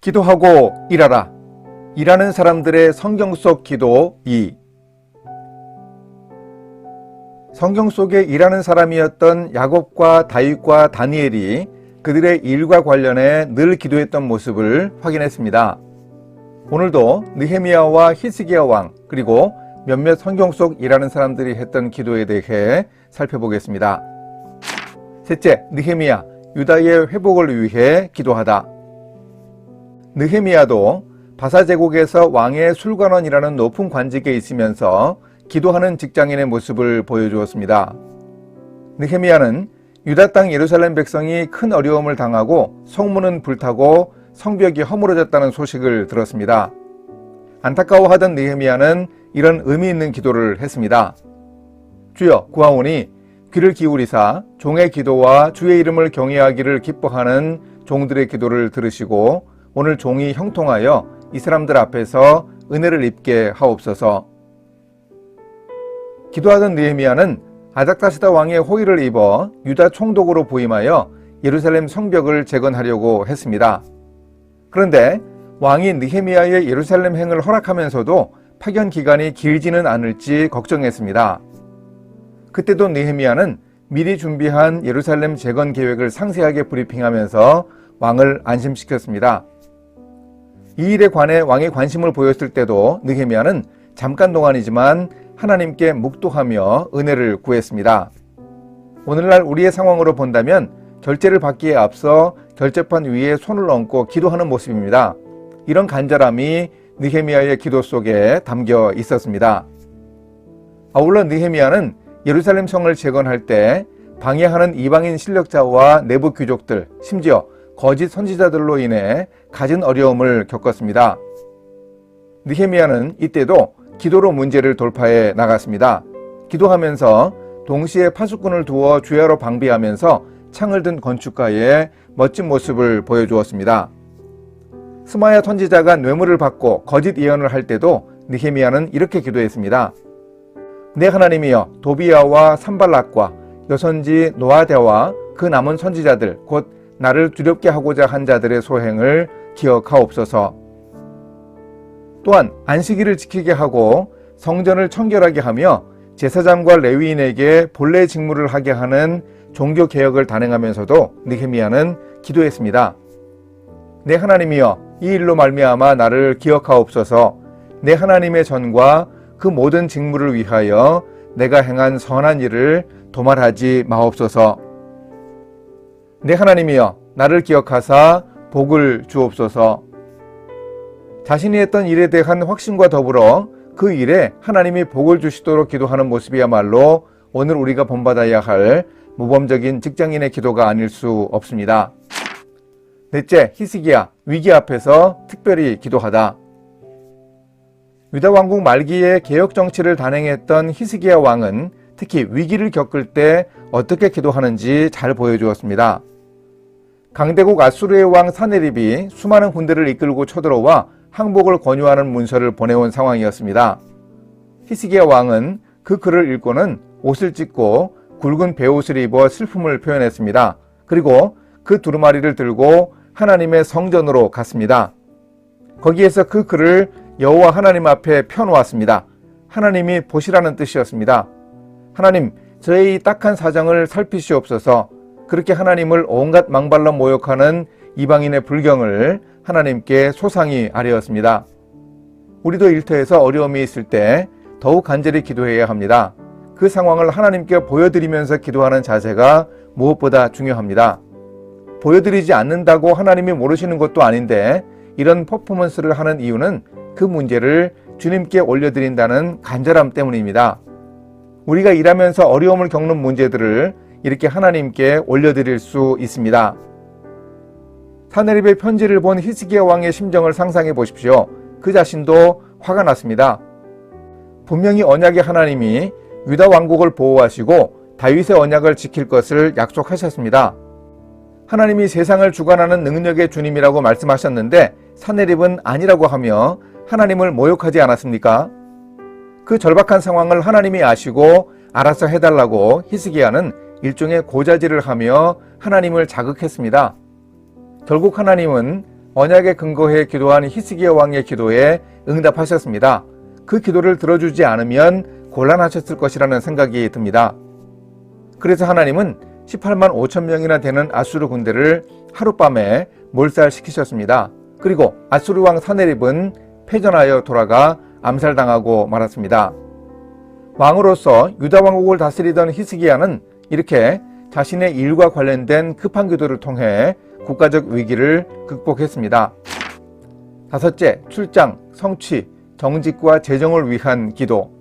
기도하고 일하라. 일하는 사람들의 성경 속 기도 2. 성경 속에 일하는 사람이었던 야곱과 다윗과 다니엘이 그들의 일과 관련해 늘 기도했던 모습을 확인했습니다. 오늘도 느헤미야와 히스기야 왕 그리고 몇몇 성경 속 일하는 사람들이 했던 기도에 대해 살펴보겠습니다. 셋째, 느헤미야, 유다의 회복을 위해 기도하다. 느헤미야도 바사 제국에서 왕의 술관원이라는 높은 관직에 있으면서 기도하는 직장인의 모습을 보여주었습니다. 느헤미야는 유다 땅 예루살렘 백성이 큰 어려움을 당하고 성문은 불타고 성벽이 허물어졌다는 소식을 들었습니다. 안타까워하던 느헤미야는 이런 의미 있는 기도를 했습니다. 주여 구하오니 귀를 기울이사 종의 기도와 주의 이름을 경외하기를 기뻐하는 종들의 기도를 들으시고 오늘 종이 형통하여 이 사람들 앞에서 은혜를 입게 하옵소서. 기도하던 느헤미야는 아닥다시다 왕의 호의를 입어 유다 총독으로 부임하여 예루살렘 성벽을 재건하려고 했습니다. 그런데 왕이 느헤미야의 예루살렘 행을 허락하면서도 파견 기간이 길지는 않을지 걱정했습니다. 그때도 느헤미야는 미리 준비한 예루살렘 재건 계획을 상세하게 브리핑하면서 왕을 안심시켰습니다. 이 일에 관해 왕이 관심을 보였을 때도 느헤미야는 잠깐 동안이지만 하나님께 묵도하며 은혜를 구했습니다. 오늘날 우리의 상황으로 본다면 결제를 받기에 앞서 결제판 위에 손을 얹고 기도하는 모습입니다. 이런 간절함이 느헤미야의 기도 속에 담겨 있었습니다. 아울러 느헤미야는 예루살렘 성을 재건할 때 방해하는 이방인 실력자와 내부 귀족들, 심지어 거짓 선지자들로 인해 갖은 어려움을 겪었습니다. 느헤미야는 이때도 기도로 문제를 돌파해 나갔습니다. 기도하면서 동시에 파수꾼을 두어 주야로 방비하면서 창을 든 건축가의 멋진 모습을 보여주었습니다. 스마야 선지자가 뇌물을 받고 거짓 예언을 할 때도 느헤미야는 이렇게 기도했습니다. 내 하나님이여, 도비야와 산발락과 여선지 노아데와 그 남은 선지자들 곧 나를 두렵게 하고자 한 자들의 소행을 기억하옵소서. 또한 안식일을 지키게 하고 성전을 청결하게 하며 제사장과 레위인에게 본래 직무를 하게 하는 종교 개혁을 단행하면서도 느헤미야는 기도했습니다. 내 하나님이여, 이 일로 말미암아 나를 기억하옵소서. 내 하나님의 전과 그 모든 직무를 위하여 내가 행한 선한 일을 도말하지 마옵소서. 내 하나님이여, 나를 기억하사 복을 주옵소서. 자신이 했던 일에 대한 확신과 더불어 그 일에 하나님이 복을 주시도록 기도하는 모습이야말로 오늘 우리가 본받아야 할 모범적인 직장인의 기도가 아닐 수 없습니다. 넷째, 히스기야, 위기 앞에서 특별히 기도하다. 유다 왕국 말기에 개혁 정치를 단행했던 히스기야 왕은 특히 위기를 겪을 때 어떻게 기도하는지 잘 보여주었습니다. 강대국 아수르의 왕 사네립이 수많은 군대를 이끌고 쳐들어와 항복을 권유하는 문서를 보내온 상황이었습니다. 히스기야 왕은 그 글을 읽고는 옷을 찢고 굵은 베옷을 입어 슬픔을 표현했습니다. 그리고 그 두루마리를 들고 하나님의 성전으로 갔습니다. 거기에서 그 글을 여호와 하나님 앞에 펴놓았습니다. 하나님이 보시라는 뜻이었습니다. 하나님, 저의 이 딱한 사정을 살피시옵소서. 그렇게 하나님을 온갖 망발로 모욕하는 이방인의 불경을 하나님께 소상히 아뢰었습니다. 우리도 일터에서 어려움이 있을 때 더욱 간절히 기도해야 합니다. 그 상황을 하나님께 보여드리면서 기도하는 자세가 무엇보다 중요합니다. 보여드리지 않는다고 하나님이 모르시는 것도 아닌데 이런 퍼포먼스를 하는 이유는 그 문제를 주님께 올려드린다는 간절함 때문입니다. 우리가 일하면서 어려움을 겪는 문제들을 이렇게 하나님께 올려드릴 수 있습니다. 사네립의 편지를 본 히스기야 왕의 심정을 상상해 보십시오. 그 자신도 화가 났습니다. 분명히 언약의 하나님이 유다 왕국을 보호하시고 다윗의 언약을 지킬 것을 약속하셨습니다. 하나님이 세상을 주관하는 능력의 주님이라고 말씀하셨는데 사네립은 아니라고 하며 하나님을 모욕하지 않았습니까? 그 절박한 상황을 하나님이 아시고 알아서 해달라고 히스기야는 일종의 고자질을 하며 하나님을 자극했습니다. 결국 하나님은 언약에 근거해 기도한 히스기야 왕의 기도에 응답하셨습니다. 그 기도를 들어주지 않으면 곤란하셨을 것이라는 생각이 듭니다. 그래서 하나님은 18만 5천 명이나 되는 아수르 군대를 하룻밤에 몰살시키셨습니다. 그리고 아수르 왕 사네립은 패전하여 돌아가 암살당하고 말았습니다. 왕으로서 유다 왕국을 다스리던 히스기야는 이렇게 자신의 일과 관련된 급한 기도를 통해 국가적 위기를 극복했습니다. 다섯째, 출장, 성취, 정직과 재정을 위한 기도.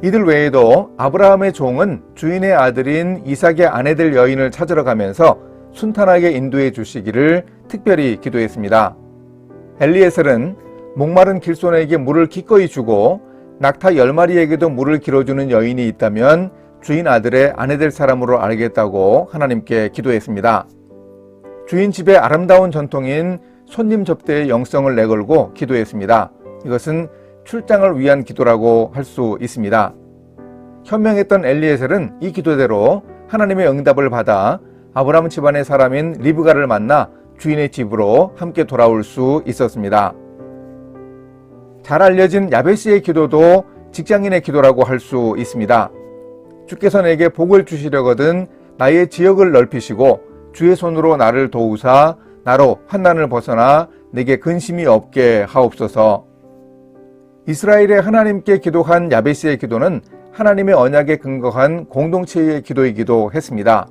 이들 외에도 아브라함의 종은 주인의 아들인 이삭의 아내 될 여인을 찾으러 가면서 순탄하게 인도해 주시기를 특별히 기도했습니다. 엘리에셀은 목마른 길손에게 물을 기꺼이 주고 낙타 10마리에게도 물을 길어주는 여인이 있다면 주인 아들의 아내 될 사람으로 알겠다고 하나님께 기도했습니다. 주인 집의 아름다운 전통인 손님 접대의 영성을 내걸고 기도했습니다. 이것은 출장을 위한 기도라고 할 수 있습니다. 현명했던 엘리에셀은 이 기도대로 하나님의 응답을 받아 아브라함 집안의 사람인 리브가를 만나 주인의 집으로 함께 돌아올 수 있었습니다. 잘 알려진 야베스의 기도도 직장인의 기도라고 할 수 있습니다. 주께서 내게 복을 주시려거든 나의 지역을 넓히시고 주의 손으로 나를 도우사 나로 환난을 벗어나 내게 근심이 없게 하옵소서. 이스라엘의 하나님께 기도한 야베스의 기도는 하나님의 언약에 근거한 공동체의 기도이기도 했습니다.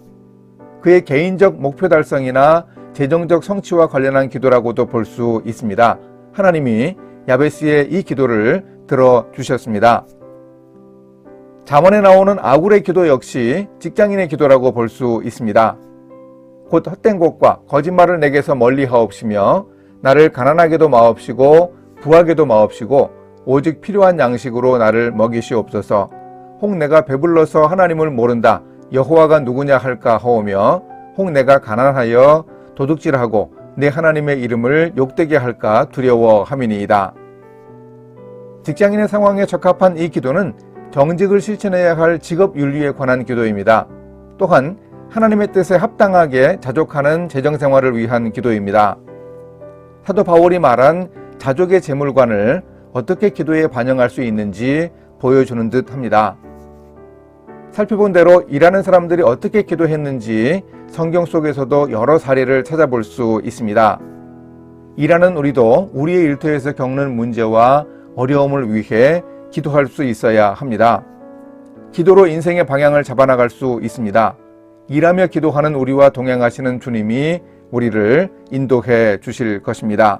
그의 개인적 목표 달성이나 재정적 성취와 관련한 기도라고도 볼 수 있습니다. 하나님이 야베스의 이 기도를 들어주셨습니다. 잠언에 나오는 아굴의 기도 역시 직장인의 기도라고 볼 수 있습니다. 곧 헛된 것과 거짓말을 내게서 멀리 하옵시며 나를 가난하게도 마옵시고 부하게도 마옵시고 오직 필요한 양식으로 나를 먹이시옵소서. 혹 내가 배불러서 하나님을 모른다 여호와가 누구냐 할까 하오며 혹 내가 가난하여 도둑질하고 내 하나님의 이름을 욕되게 할까 두려워함이니이다. 직장인의 상황에 적합한 이 기도는 정직을 실천해야 할 직업 윤리에 관한 기도입니다. 또한 하나님의 뜻에 합당하게 자족하는 재정생활을 위한 기도입니다. 사도 바울이 말한 자족의 재물관을 어떻게 기도에 반영할 수 있는지 보여주는 듯 합니다. 살펴본 대로 일하는 사람들이 어떻게 기도했는지 성경 속에서도 여러 사례를 찾아볼 수 있습니다. 일하는 우리도 우리의 일터에서 겪는 문제와 어려움을 위해 기도할 수 있어야 합니다. 기도로 인생의 방향을 잡아나갈 수 있습니다. 일하며 기도하는 우리와 동행하시는 주님이 우리를 인도해 주실 것입니다.